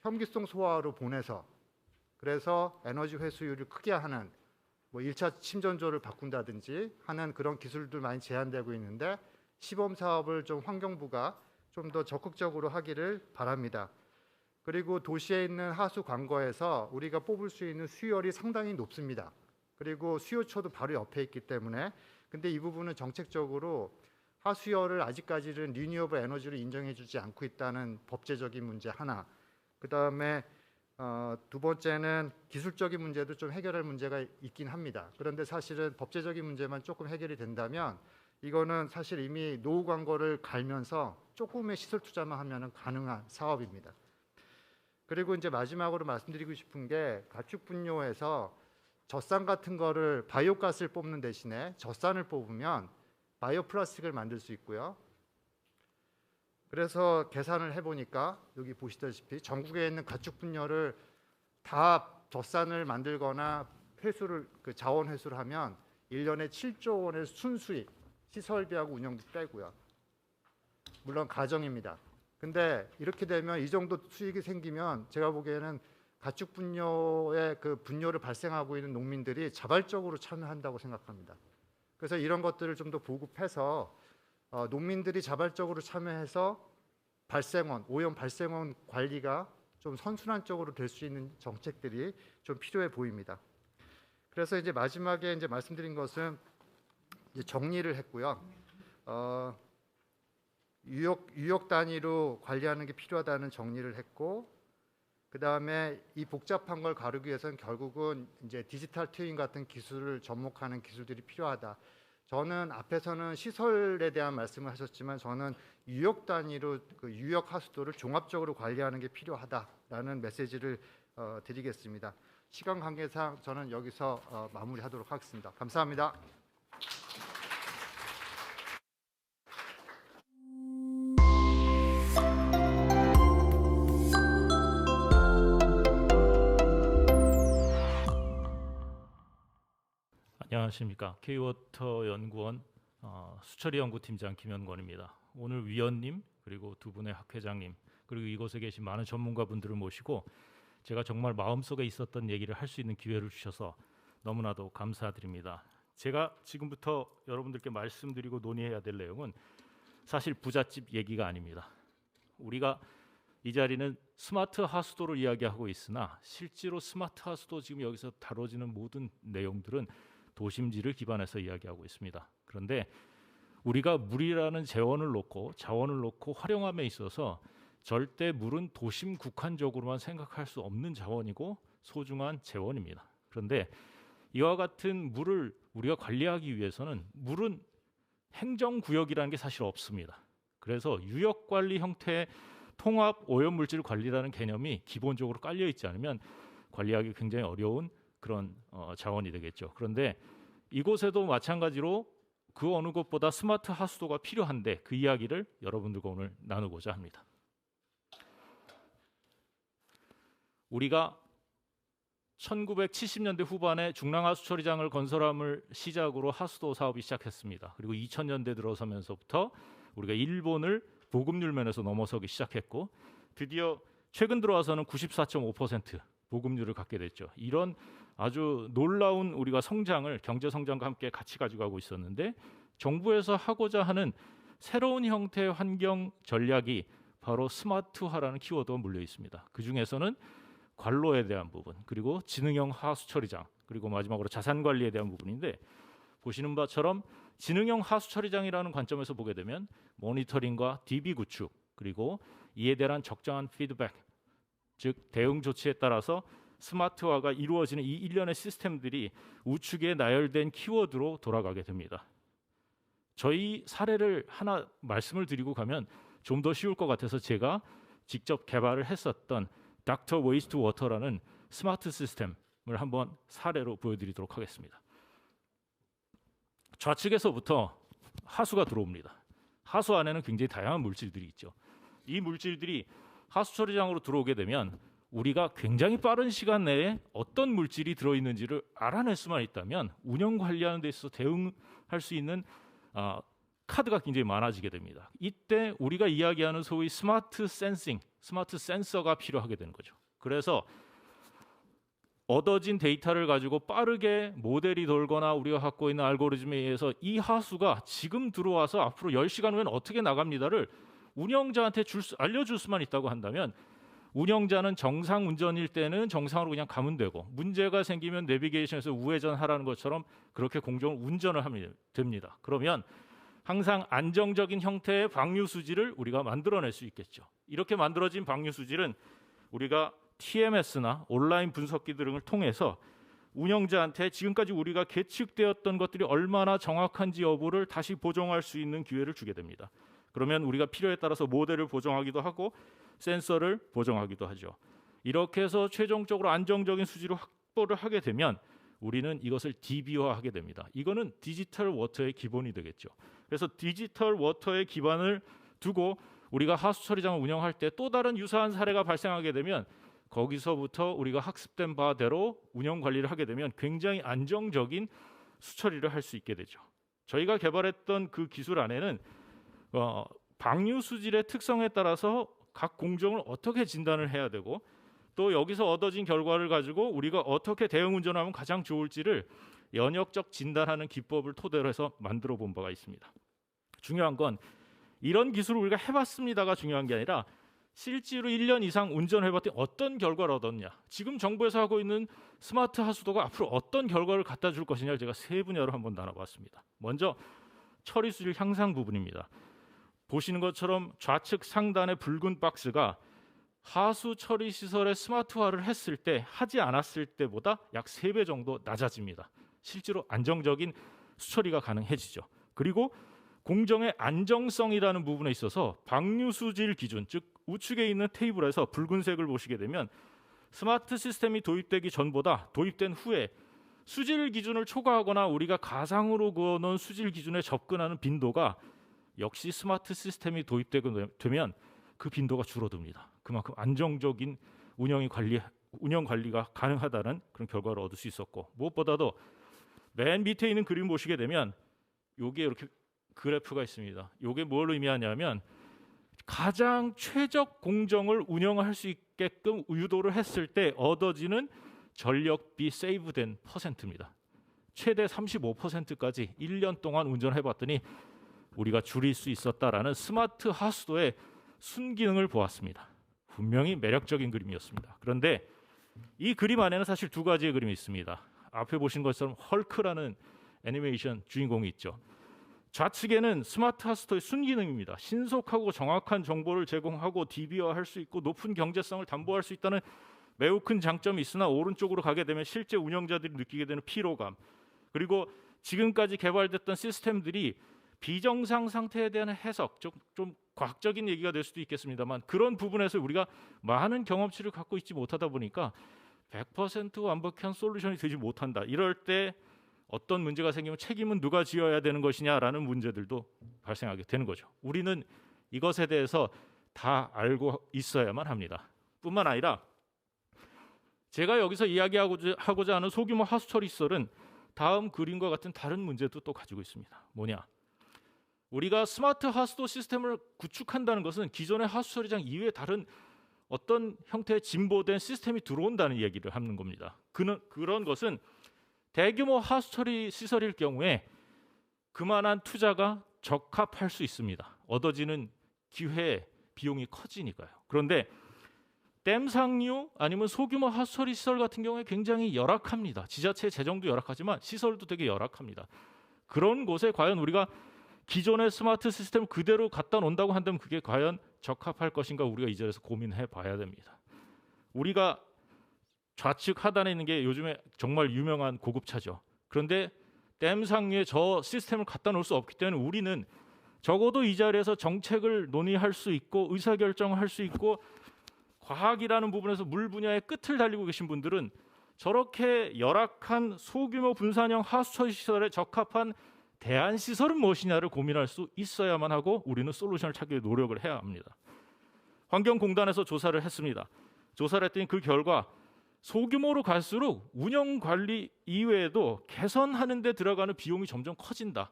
혐기성 소화로 보내서 그래서 에너지 회수율을 크게 하는 뭐 1차 침전조를 바꾼다든지 하는 그런 기술들 많이 제한되고 있는데 시범 사업을 좀 환경부가 좀 더 적극적으로 하기를 바랍니다. 그리고 도시에 있는 하수 관거에서 우리가 뽑을 수 있는 수율이 상당히 높습니다. 그리고 수요처도 바로 옆에 있기 때문에 근데 이 부분은 정책적으로 하수열을 아직까지는 리뉴어블 에너지로 인정해주지 않고 있다는 법제적인 문제 하나. 그 다음에 두 번째는 기술적인 문제도 좀 해결할 문제가 있긴 합니다. 그런데 사실은 법제적인 문제만 조금 해결이 된다면 이거는 사실 이미 노후 광고를 갈면서 조금의 시설 투자만 하면 가능한 사업입니다. 그리고 이제 마지막으로 말씀드리고 싶은 게 가축 분뇨에서 젖산 같은 거를 바이오가스를 뽑는 대신에 젖산을 뽑으면 바이오 플라스틱을 만들 수 있고요. 그래서 계산을 해보니까 여기 보시다시피 전국에 있는 가축 분뇨를 다 젖산을 만들거나 회수를 자원 회수를 하면 1년에 7조 원의 순수익, 시설비하고 운영비 빼고요. 물론 가정입니다. 근데 이렇게 되면 이 정도 수익이 생기면 제가 보기에는 가축 분뇨의 그 분뇨를 발생하고 있는 농민들이 자발적으로 참여한다고 생각합니다. 그래서 이런 것들을 좀 더 보급해서 농민들이 자발적으로 참여해서 오염 발생원 관리가 좀 선순환적으로 될 수 있는 정책들이 좀 필요해 보입니다. 그래서 이제 마지막에 이제 말씀드린 것은 이제 정리를 했고요. 유역 단위로 관리하는 게 필요하다는 정리를 했고, 그 다음에 이 복잡한 걸 가르기 위해서는 결국은 이제 디지털 트윈 같은 기술을 접목하는 기술들이 필요하다. 저는 앞에서는 시설에 대한 말씀을 하셨지만 저는 유역 단위로 그 유역 하수도를 종합적으로 관리하는 게 필요하다라는 메시지를 드리겠습니다. 시간 관계상 저는 여기서 마무리하도록 하겠습니다. 감사합니다. 안녕하십니까. K워터 연구원 수처리 연구팀장 김현권입니다. 오늘 위원님 그리고 두 분의 학회장님 그리고 이곳에 계신 많은 전문가분들을 모시고 제가 정말 마음속에 있었던 얘기를 할 수 있는 기회를 주셔서 너무나도 감사드립니다. 제가 지금부터 여러분들께 말씀드리고 논의해야 될 내용은 사실 부잣집 얘기가 아닙니다. 우리가 이 자리는 스마트 하수도를 이야기하고 있으나 실제로 스마트 하수도 지금 여기서 다뤄지는 모든 내용들은 도심지를 기반해서 이야기하고 있습니다. 그런데 우리가 물이라는 자원을 놓고 활용함에 있어서 절대 물은 도심 국한적으로만 생각할 수 없는 자원이고 소중한 재원입니다. 그런데 이와 같은 물을 우리가 관리하기 위해서는 물은 행정구역이라는 게 사실 없습니다. 그래서 유역관리 형태의 통합 오염물질 관리라는 개념이 기본적으로 깔려 있지 않으면 관리하기 굉장히 어려운 그런 자원이 되겠죠. 그런데 이곳에도 마찬가지로 그 어느 곳보다 스마트 하수도가 필요한데 그 이야기를 여러분들과 오늘 나누고자 합니다. 우리가 1970년대 후반에 중랑하수처리장을 건설함을 시작으로 하수도 사업이 시작했습니다. 그리고 2000년대 들어서면서부터 우리가 일본을 보급률 면에서 넘어서기 시작했고 드디어 최근 들어와서는 94.5% 보급률을 갖게 됐죠. 이런 아주 놀라운 우리가 성장을 경제 성장과 함께 같이 가져가고 있었는데 정부에서 하고자 하는 새로운 형태의 환경 전략이 바로 스마트화라는 키워드가 물려 있습니다. 그 중에서는 관로에 대한 부분, 그리고 지능형 하수 처리장, 그리고 마지막으로 자산 관리에 대한 부분인데 보시는 바처럼 지능형 하수 처리장이라는 관점에서 보게 되면 모니터링과 DB 구축, 그리고 이에 대한 적정한 피드백, 즉 대응 조치에 따라서 스마트화가 이루어지는 이 일련의 시스템들이 우측에 나열된 키워드로 돌아가게 됩니다. 저희 사례를 하나 말씀을 드리고 가면 좀 더 쉬울 것 같아서 제가 직접 개발을 했었던 닥터 웨이스트 워터라는 스마트 시스템을 한번 사례로 보여드리도록 하겠습니다. 좌측에서부터 하수가 들어옵니다. 하수 안에는 굉장히 다양한 물질들이 있죠. 이 물질들이 하수 처리장으로 들어오게 되면 우리가 굉장히 빠른 시간 내에 어떤 물질이 들어있는지를 알아낼 수만 있다면 운영 관리하는 데 있어서 대응할 수 있는 카드가 굉장히 많아지게 됩니다. 이때 우리가 이야기하는 소위 스마트 센싱, 스마트 센서가 필요하게 되는 거죠. 그래서 얻어진 데이터를 가지고 빠르게 모델이 돌거나 우리가 갖고 있는 알고리즘에 의해서 이 하수가 지금 들어와서 앞으로 10시간 후에는 어떻게 나갑니다를 운영자한테 알려줄 수만 있다고 한다면 운영자는 정상 운전일 때는 정상으로 그냥 가면 되고 문제가 생기면 내비게이션에서 우회전하라는 것처럼 그렇게 공정을 운전을 하면 됩니다. 그러면 항상 안정적인 형태의 방류 수질을 우리가 만들어낼 수 있겠죠. 이렇게 만들어진 방류 수질은 우리가 TMS나 온라인 분석기 등을 통해서 운영자한테 지금까지 우리가 계측되었던 것들이 얼마나 정확한지 여부를 다시 보정할 수 있는 기회를 주게 됩니다. 그러면 우리가 필요에 따라서 모델을 보정하기도 하고 센서를 보정하기도 하죠. 이렇게 해서 최종적으로 안정적인 수질을 확보를 하게 되면 우리는 이것을 DB화하게 됩니다. 이거는 디지털 워터의 기본이 되겠죠. 그래서 디지털 워터의 기반을 두고 우리가 하수 처리장을 운영할 때 또 다른 유사한 사례가 발생하게 되면 거기서부터 우리가 학습된 바대로 운영 관리를 하게 되면 굉장히 안정적인 수처리를 할 수 있게 되죠. 저희가 개발했던 그 기술 안에는 방류 수질의 특성에 따라서 각 공정을 어떻게 진단을 해야 되고 또 여기서 얻어진 결과를 가지고 우리가 어떻게 대응 운전하면 가장 좋을지를 연역적 진단하는 기법을 토대로 해서 만들어 본 바가 있습니다. 중요한 건 이런 기술을 우리가 해봤습니다가 중요한 게 아니라 실제로 1년 이상 운전해봤더니 어떤 결과를 얻었냐, 지금 정부에서 하고 있는 스마트 하수도가 앞으로 어떤 결과를 갖다 줄 것이냐를 제가 세 분야로 한번 나눠봤습니다. 먼저 처리 수질 향상 부분입니다. 보시는 것처럼 좌측 상단의 붉은 박스가 하수 처리 시설의 스마트화를 했을 때 하지 않았을 때보다 약 3배 정도 낮아집니다. 실제로 안정적인 수처리가 가능해지죠. 그리고 공정의 안정성이라는 부분에 있어서 방류 수질 기준, 즉 우측에 있는 테이블에서 붉은색을 보시게 되면 스마트 시스템이 도입되기 전보다 도입된 후에 수질 기준을 초과하거나 우리가 가상으로 그어놓은 수질 기준에 접근하는 빈도가 역시 스마트 시스템이 도입되게 되면 그 빈도가 줄어듭니다. 그만큼 안정적인 운영 관리가 가능하다는 그런 결과를 얻을 수 있었고, 무엇보다도 맨 밑에 있는 그림 보시게 되면 여기에 이렇게 그래프가 있습니다. 이게 뭘 의미하냐면 가장 최적 공정을 운영할 수 있게끔 유도를 했을 때 얻어지는 전력비 세이브된 퍼센트입니다. 최대 35%까지 1년 동안 운전해봤더니 우리가 줄일 수 있었다라는 스마트 하수도의 순기능을 보았습니다. 분명히 매력적인 그림이었습니다. 그런데 이 그림 안에는 사실 두 가지의 그림이 있습니다. 앞에 보신 것처럼 헐크라는 애니메이션 주인공이 있죠. 좌측에는 스마트 하수도의 순기능입니다. 신속하고 정확한 정보를 제공하고 DB화할 수 있고 높은 경제성을 담보할 수 있다는 매우 큰 장점이 있으나 오른쪽으로 가게 되면 실제 운영자들이 느끼게 되는 피로감, 그리고 지금까지 개발됐던 시스템들이 비정상 상태에 대한 해석, 좀 과학적인 얘기가 될 수도 있겠습니다만 그런 부분에서 우리가 많은 경험치를 갖고 있지 못하다 보니까 100% 완벽한 솔루션이 되지 못한다. 이럴 때 어떤 문제가 생기면 책임은 누가 지어야 되는 것이냐라는 문제들도 발생하게 되는 거죠. 우리는 이것에 대해서 다 알고 있어야만 합니다. 뿐만 아니라 제가 여기서 이야기하고자 하는 소규모 하수처리 시설은 다음 그림과 같은 다른 문제도 또 가지고 있습니다. 뭐냐? 우리가 스마트 하수도 시스템을 구축한다는 것은 기존의 하수처리장 이외에 다른 어떤 형태의 진보된 시스템이 들어온다는 얘기를 하는 겁니다. 그런 것은 대규모 하수처리 시설일 경우에 그만한 투자가 적합할 수 있습니다. 얻어지는 기회, 비용이 커지니까요. 그런데 댐 상류 아니면 소규모 하수처리 시설 같은 경우에 굉장히 열악합니다. 지자체 재정도 열악하지만 시설도 되게 열악합니다. 그런 곳에 과연 우리가 기존의 스마트 시스템을 그대로 갖다 놓는다고 한다면 그게 과연 적합할 것인가, 우리가 이 자리에서 고민해 봐야 됩니다. 우리가 좌측 하단에 있는 게 요즘에 정말 유명한 고급차죠. 그런데 댐 상류에 저 시스템을 갖다 놓을 수 없기 때문에 우리는 적어도 이 자리에서 정책을 논의할 수 있고 의사결정을 할 수 있고 과학이라는 부분에서 물 분야의 끝을 달리고 계신 분들은 저렇게 열악한 소규모 분산형 하수처리 시설에 적합한 대안 시설은 무엇이냐를 고민할 수 있어야만 하고 우리는 솔루션을 찾기 위해 노력을 해야 합니다. 환경공단에서 조사를 했습니다. 조사를 했더니 그 결과 소규모로 갈수록 운영 관리 이외에도 개선하는 데 들어가는 비용이 점점 커진다.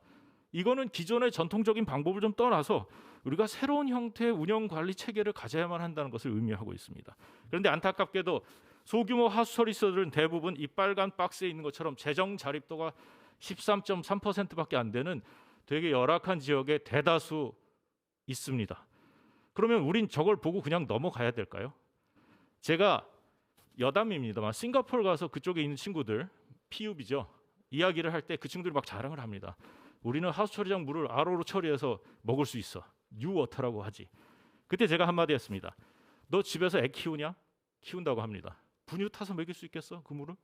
이거는 기존의 전통적인 방법을 좀 떠나서 우리가 새로운 형태의 운영 관리 체계를 가져야만 한다는 것을 의미하고 있습니다. 그런데 안타깝게도 소규모 하수 처리소들은 대부분 이 빨간 박스에 있는 것처럼 재정 자립도가 13.3%밖에 안 되는 되게 열악한 지역에 대다수 있습니다. 그러면 우린 저걸 보고 그냥 넘어가야 될까요? 제가 여담입니다만 싱가포르 가서 그쪽에 있는 친구들, PUB죠. 이야기를 할 때 그 친구들이 막 자랑을 합니다. 우리는 하수 처리장 물을 RO로 처리해서 먹을 수 있어. 뉴워터라고 하지. 그때 제가 한마디 했습니다. 너 집에서 애 키우냐? 키운다고 합니다. 분유 타서 먹일 수 있겠어? 그 물을?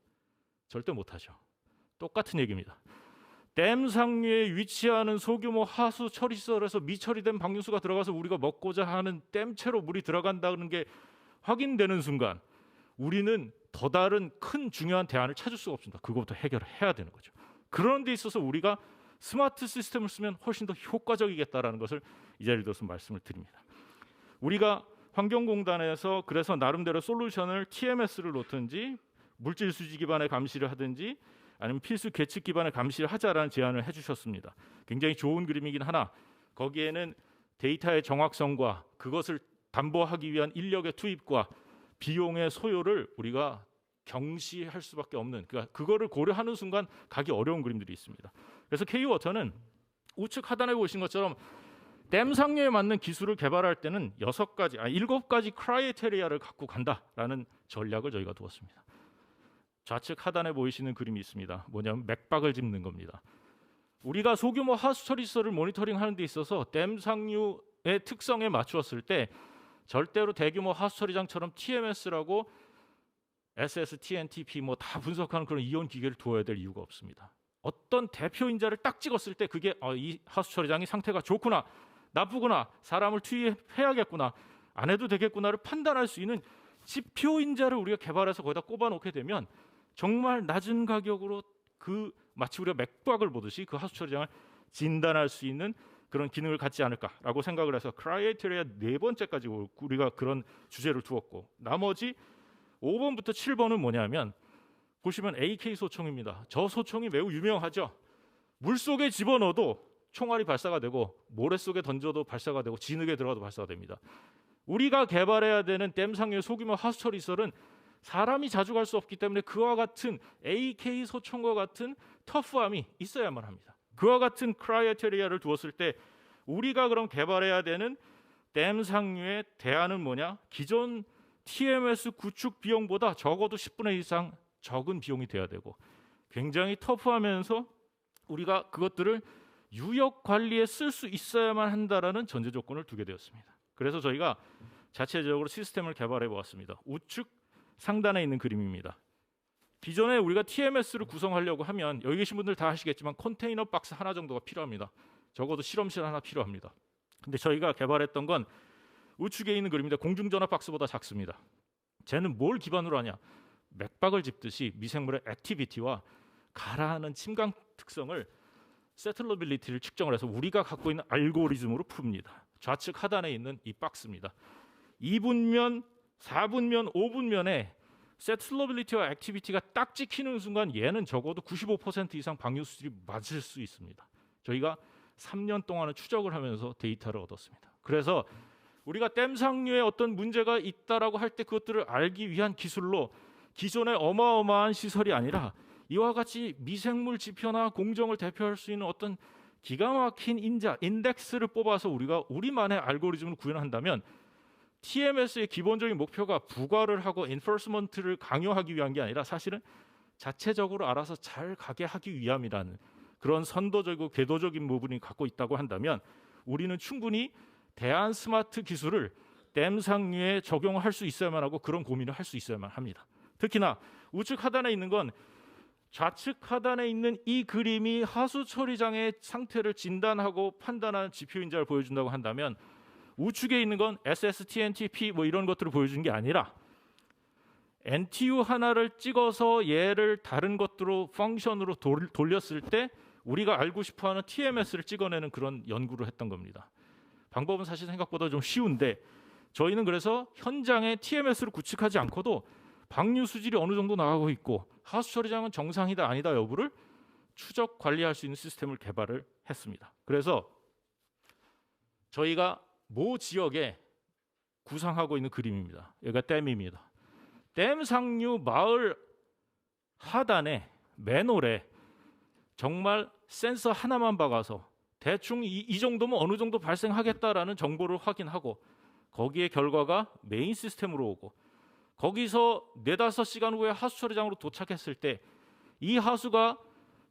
절대 못하죠. 똑같은 얘기입니다. 댐 상류에 위치하는 소규모 하수 처리시설에서 미처리된 방류수가 들어가서 우리가 먹고자 하는 댐채로 물이 들어간다는 게 확인되는 순간 우리는 더 다른 큰 중요한 대안을 찾을 수가 없습니다. 그것부터 해결해야 되는 거죠. 그런 데 있어서 우리가 스마트 시스템을 쓰면 훨씬 더 효과적이겠다라는 것을 이 자리를 들어서 말씀을 드립니다. 우리가 환경공단에서 그래서 나름대로 솔루션을 TMS를 놓든지 물질 수지 기반의 감시를 하든지 아니면 필수 계측 기반의 감시를 하자라는 제안을 해주셨습니다. 굉장히 좋은 그림이긴 하나 거기에는 데이터의 정확성과 그것을 담보하기 위한 인력의 투입과 비용의 소요를 우리가 경시할 수밖에 없는, 그러니까 그거를 고려하는 순간 가기 어려운 그림들이 있습니다. 그래서 K-워터는 우측 하단에 보신 것처럼 댐 상류에 맞는 기술을 개발할 때는 7가지 크라이테리아를 갖고 간다라는 전략을 저희가 두었습니다. 좌측 하단에 보이시는 그림이 있습니다. 뭐냐면 맥박을 짚는 겁니다. 우리가 소규모 하수 처리 시설을 모니터링하는 데 있어서 댐 상류의 특성에 맞추었을 때 절대로 대규모 하수 처리장처럼 TMS라고 SSTNTP 뭐 다 분석하는 그런 이온 기계를 두어야 될 이유가 없습니다. 어떤 대표 인자를 딱 찍었을 때 그게 이 하수 처리장이 상태가 좋구나, 나쁘구나, 사람을 투입해야겠구나, 안 해도 되겠구나를 판단할 수 있는 지표 인자를 우리가 개발해서 거기다 꼽아 놓게 되면 정말 낮은 가격으로 그 마치 우리가 맥박을 보듯이 그 하수 처리장을 진단할 수 있는 그런 기능을 갖지 않을까라고 생각을 해서 크라이테리아 4번째까지 우리가 그런 주제를 두었고, 나머지 5번부터 7번은 뭐냐면 보시면 AK 소총입니다. 저 소총이 매우 유명하죠. 물속에 집어넣어도 총알이 발사가 되고 모래 속에 던져도 발사가 되고 진흙에 들어가도 발사가 됩니다. 우리가 개발해야 되는 댐 상류의 소규모 하수 처리 시설은 사람이 자주 갈 수 없기 때문에 그와 같은 AK 소총과 같은 터프함이 있어야만 합니다. 그와 같은 크라이테리아를 두었을 때 우리가 그럼 개발해야 되는 댐 상류의 대안은 뭐냐? 기존 TMS 구축 비용보다 적어도 10분의 1 이상 적은 비용이 돼야 되고 굉장히 터프하면서 우리가 그것들을 유역 관리에 쓸 수 있어야만 한다라는 전제 조건을 두게 되었습니다. 그래서 저희가 자체적으로 시스템을 개발해 보았습니다. 우측 상단에 있는 그림입니다. 기존에 우리가 TMS를 구성하려고 하면 여기 계신 분들 다 아시겠지만 컨테이너 박스 하나 정도가 필요합니다. 적어도 실험실 하나 필요합니다. 근데 저희가 개발했던 건 우측에 있는 그림인데 공중전화 박스보다 작습니다. 쟤는 뭘 기반으로 하냐? 맥박을 짚듯이 미생물의 액티비티와 가라앉는 침강 특성을 세틀러빌리티를 측정을 해서 우리가 갖고 있는 알고리즘으로 풉니다. 좌측 하단에 있는 이 박스입니다. 2분면, 4분면, 5분면에 세틀러빌리티와 액티비티가 딱 찍히는 순간 얘는 적어도 95% 이상 방류 수질이 맞을 수 있습니다. 저희가 3년 동안을 추적을 하면서 데이터를 얻었습니다. 그래서 우리가 댐 상류에 어떤 문제가 있다라고 할 때 그것들을 알기 위한 기술로 기존의 어마어마한 시설이 아니라 이와 같이 미생물 지표나 공정을 대표할 수 있는 어떤 기가 막힌 인덱스를 뽑아서 우리가 우리만의 알고리즘을 구현한다면 TMS의 기본적인 목표가 부과를 하고 인포스먼트를 강요하기 위한 게 아니라 사실은 자체적으로 알아서 잘 가게 하기 위함이라는 그런 선도적이고 궤도적인 부분이 갖고 있다고 한다면 우리는 충분히 대안 스마트 기술을 댐 상류에 적용할 수 있어야만 하고 그런 고민을 할 수 있어야만 합니다. 특히나 우측 하단에 있는 건 좌측 하단에 있는 이 그림이 하수 처리장의 상태를 진단하고 판단하는 지표 인자를 보여준다고 한다면 우측에 있는 건 SSTNTP 뭐 이런 것들을 보여주는 게 아니라 NTU 하나를 찍어서 얘를 다른 것들로 펑션으로 돌렸을 때 우리가 알고 싶어하는 TMS를 찍어내는 그런 연구를 했던 겁니다. 방법은 사실 생각보다 좀 쉬운데 저희는 그래서 현장에 TMS를 구축하지 않고도 방류 수질이 어느 정도 나가고 있고 하수 처리장은 정상이다 아니다 여부를 추적 관리할 수 있는 시스템을 개발을 했습니다. 그래서 저희가 모 지역에 구상하고 있는 그림입니다. 여기가 댐입니다. 댐 상류 마을 하단에 맨홀에 정말 센서 하나만 박아서 대충 이 정도면 어느 정도 발생하겠다라는 정보를 확인하고 거기에 결과가 메인 시스템으로 오고 거기서 4-5시간 후에 하수 처리장으로 도착했을 때 이 하수가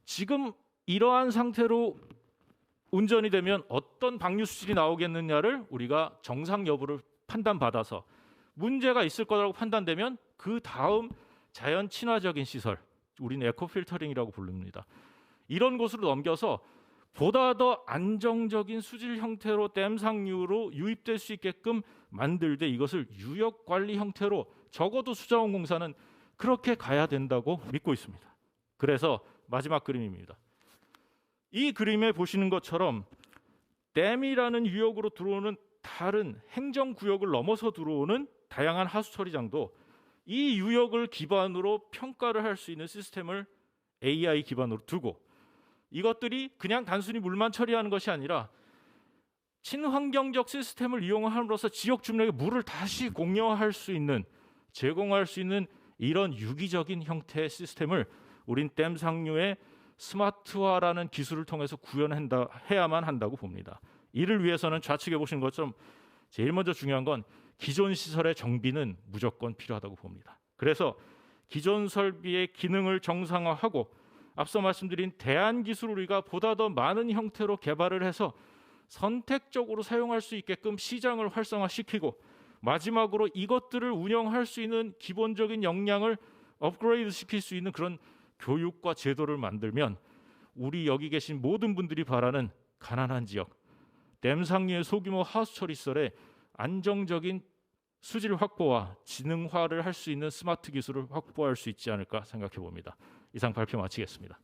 지금 이러한 상태로 운전이 되면 어떤 방류 수질이 나오겠느냐를 우리가 정상 여부를 판단받아서 문제가 있을 거라고 판단되면 그 다음 자연 친화적인 시설, 우리는 에코 필터링이라고 부릅니다. 이런 곳으로 넘겨서 보다 더 안정적인 수질 형태로 댐 상류로 유입될 수 있게끔 만들 때 이것을 유역 관리 형태로 적어도 수자원공사는 그렇게 가야 된다고 믿고 있습니다. 그래서 마지막 그림입니다. 이 그림에 보시는 것처럼 댐이라는 유역으로 들어오는 다른 행정구역을 넘어서 들어오는 다양한 하수 처리장도 이 유역을 기반으로 평가를 할 수 있는 시스템을 AI 기반으로 두고 이것들이 그냥 단순히 물만 처리하는 것이 아니라 친환경적 시스템을 이용함으로써 지역 주민에게 물을 다시 공여할 수 있는, 제공할 수 있는 이런 유기적인 형태의 시스템을 우린 댐 상류의 스마트화라는 기술을 통해서 구현해야만 한다고 봅니다. 이를 위해서는 좌측에 보시는 것처럼 제일 먼저 중요한 건 기존 시설의 정비는 무조건 필요하다고 봅니다. 그래서 기존 설비의 기능을 정상화하고 앞서 말씀드린 대안 기술을 우리가 보다 더 많은 형태로 개발을 해서 선택적으로 사용할 수 있게끔 시장을 활성화시키고 마지막으로 이것들을 운영할 수 있는 기본적인 역량을 업그레이드 시킬 수 있는 그런 교육과 제도를 만들면 우리 여기 계신 모든 분들이 바라는 가난한 지역, 댐 상류의 소규모 하수 처리 시설에 안정적인 수질 확보와 지능화를 할 수 있는 스마트 기술을 확보할 수 있지 않을까 생각해 봅니다. 이상 발표 마치겠습니다.